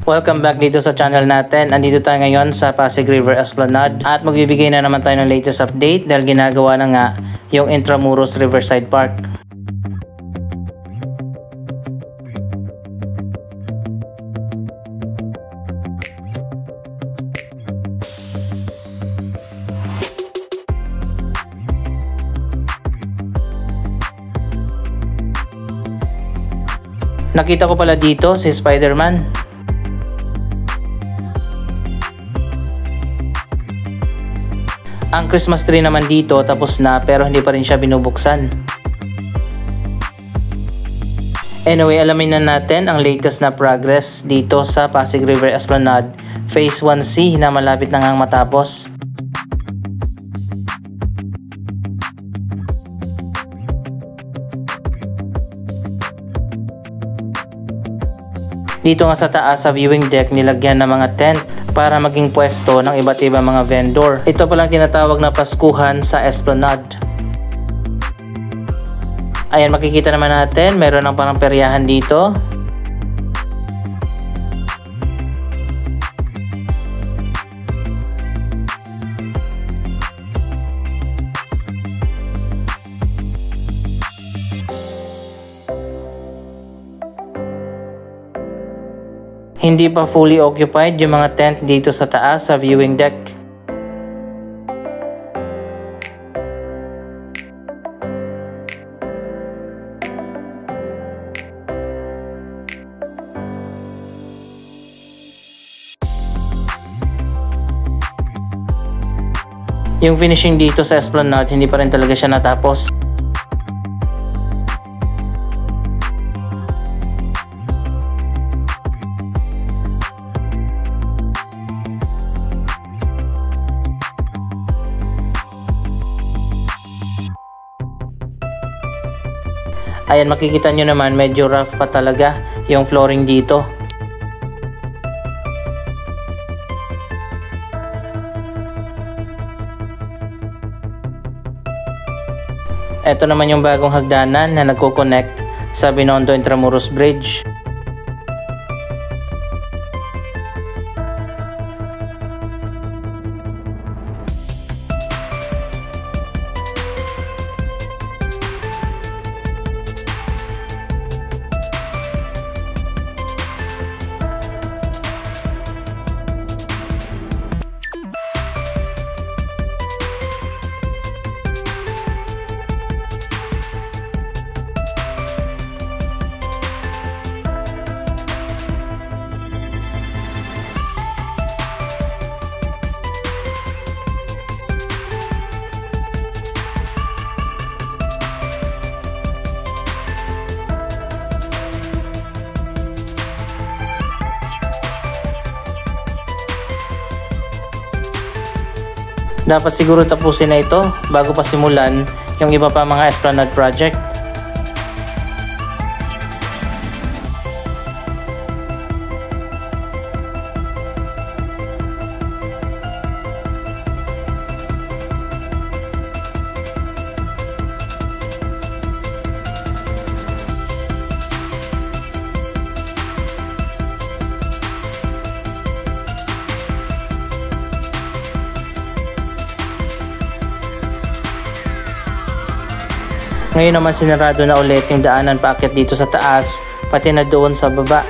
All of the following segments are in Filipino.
Welcome back dito sa channel natin. Andito tayo ngayon sa Pasig River Esplanade at magbibigay na naman tayo ng latest update dahil ginagawa na nga yung Intramuros Riverside Park. Nakita ko pala dito si Spider-Man. Ang Christmas tree naman dito tapos na pero hindi pa rin siya binubuksan. Anyway, alamin na natin ang latest na progress dito sa Pasig River Esplanade Phase 1C na malapit na ngang matapos. Dito nga sa taas sa viewing deck nilagyan ng mga tent para maging pwesto ng iba't ibang mga vendor. Ito palang tinatawag na Paskuhan sa Esplanade. Ayan, makikita naman natin meron ng parang peryahan dito. Hindi pa fully occupied yung mga tent dito sa taas sa viewing deck. Yung finishing dito sa Esplanade, hindi pa rin talaga siya natapos. Ayan, makikita nyo naman medyo rough pa talaga yung flooring dito. Ito naman yung bagong hagdanan na nagko-connect sa Binondo Intramuros Bridge. Dapat siguro tapusin na ito bago pa simulan yung iba pa mga Esplanade project. Ngayon naman sinarado na ulit yung daanan paakyat dito sa taas, pati na doon sa baba.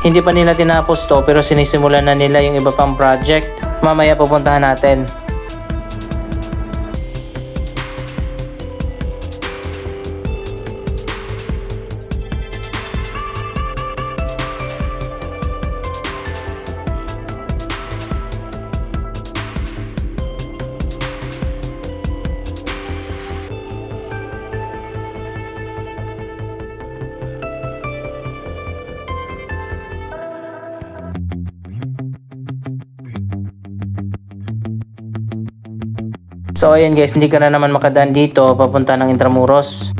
Hindi pa nila tinapos to pero sinisimulan na nila yung iba pang project. Mamaya pupuntahan natin. So ayan guys, hindi ka na naman makadaan dito papunta ng Intramuros.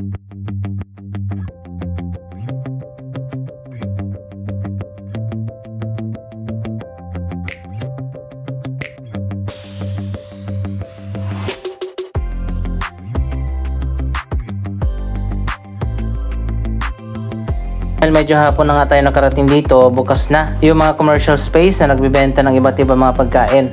medyo hapon na nga tayo nakarating dito, bukas na yung mga commercial space na nagbibenta ng iba't ibang mga pagkain.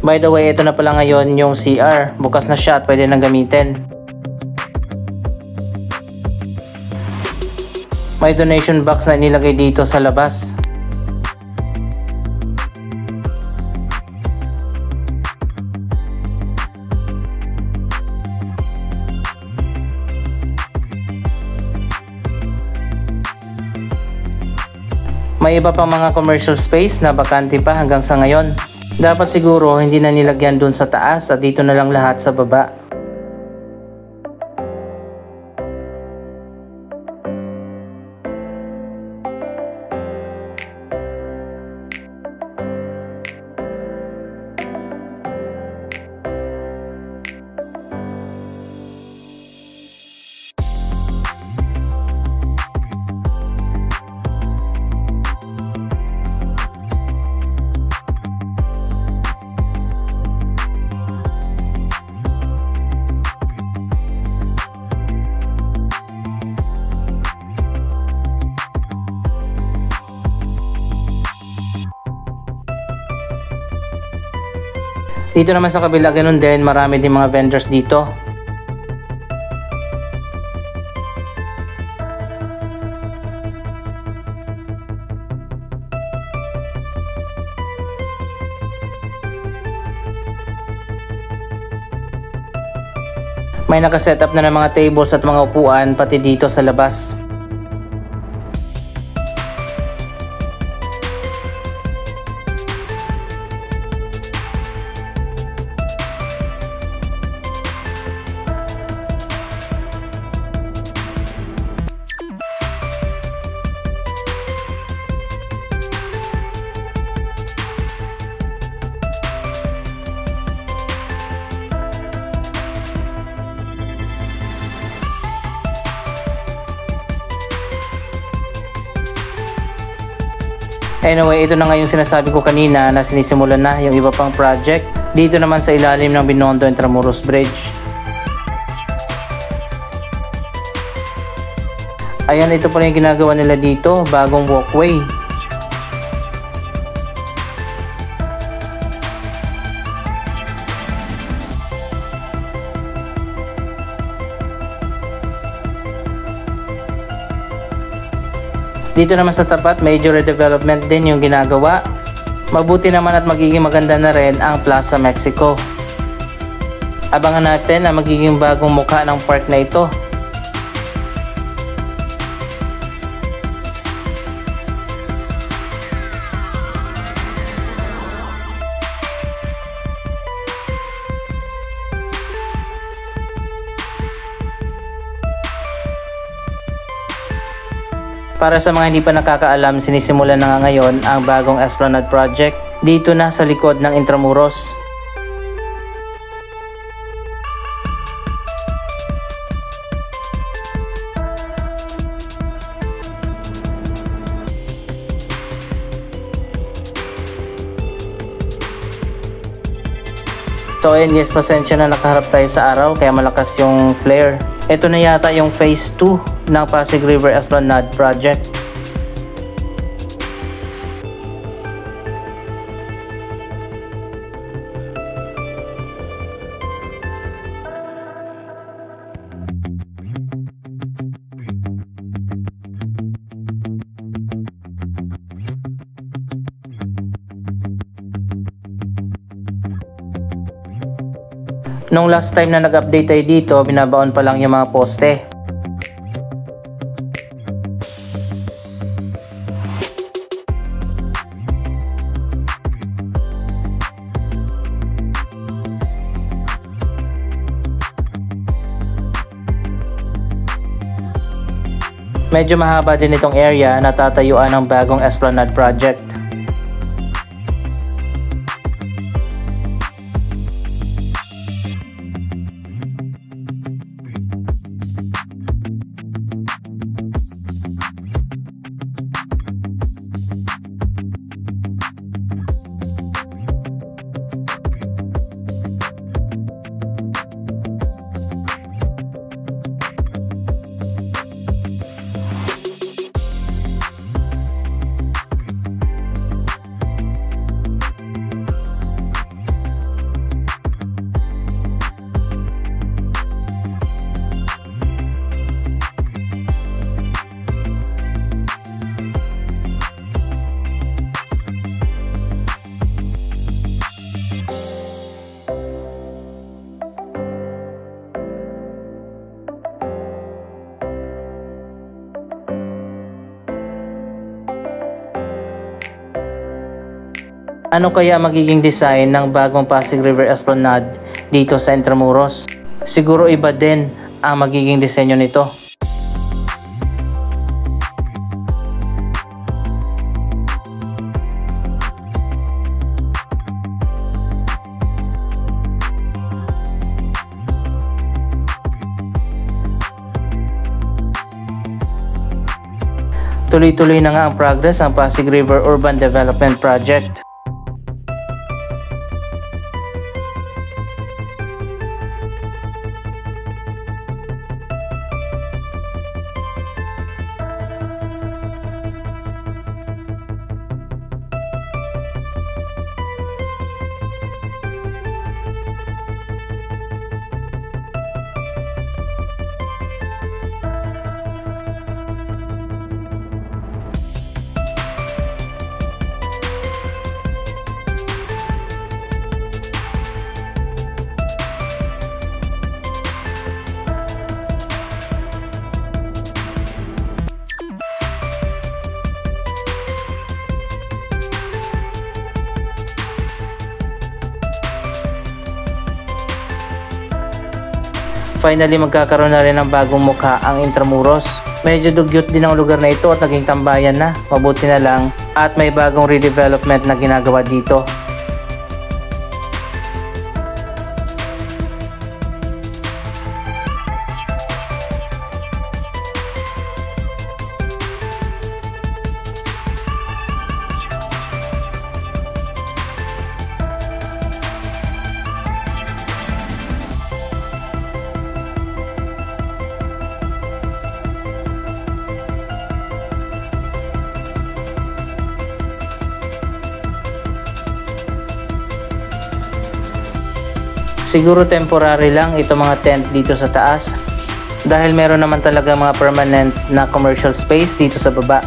By the way, ito na pala ngayon yung CR. Bukas na siya at pwede nang gamitin. May donation box na inilagay dito sa labas. May iba pang mga commercial space na bakante pa hanggang sa ngayon. Dapat siguro hindi na nilagyan dun sa taas at dito na lang lahat sa baba. Dito naman sa kabila ganun din, marami din mga vendors dito. May nakaset up na ng mga tables at mga upuan pati dito sa labas. Anyway, ito na nga yung sinasabi ko kanina na sinisimulan na yung iba pang project dito naman sa ilalim ng Binondo Intramuros Bridge. Ayan, ito pala yung ginagawa nila dito, bagong walkway. Dito naman sa tapat, major redevelopment din yung ginagawa. Mabuti naman at magiging maganda na rin ang Plaza Mexico. Abangan natin ang magiging bagong mukha ng park na ito. Para sa mga hindi pa nakakaalam, sinisimulan na nga ngayon ang bagong Esplanade Project dito na sa likod ng Intramuros. So ayun guys, pasensya na nakaharap tayo sa araw kaya malakas yung flare. Ito na yata yung phase 2 ng Pasig River Esplanade Project. Nung last time na nag-update tayo dito, binabaon pa lang yung mga poste. Medyo mahaba din itong area na tatayuan ng bagong Esplanade Project. Ano kaya magiging design ng bagong Pasig River Esplanade dito sa Intramuros? Siguro iba din ang magiging disenyo nito. Tuloy-tuloy na nga ang progress ng Pasig River Urban Development Project. Finally, magkakaroon na rin ng bagong mukha ang Intramuros. Medyo dugyot din ang lugar na ito at naging tambayan na. Mabuti na lang at may bagong redevelopment na ginagawa dito. Siguro temporary lang itong mga tent dito sa taas dahil meron naman talaga mga permanent na commercial space dito sa baba.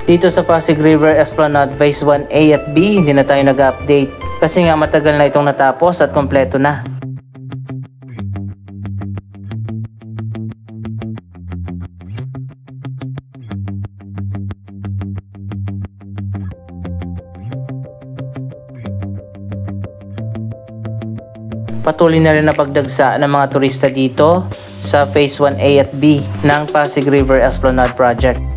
Dito sa Pasig River Esplanade Phase 1A at B, hindi na tayo nag-update kasi nga matagal na itong natapos at kompleto na. Patuloy na rin na pagdagsa ng mga turista dito sa Phase 1A at B ng Pasig River Esplanade Project.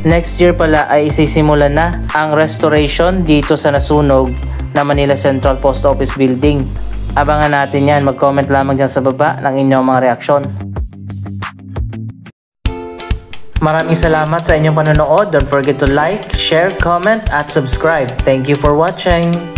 Next year pala ay isisimulan na ang restoration dito sa nasunog na Manila Central Post Office Building. Abangan natin yan, mag-comment lamang dyan sa baba ng inyong mga reaksyon. Maraming salamat sa inyong panonood. Don't forget to like, share, comment at subscribe. Thank you for watching.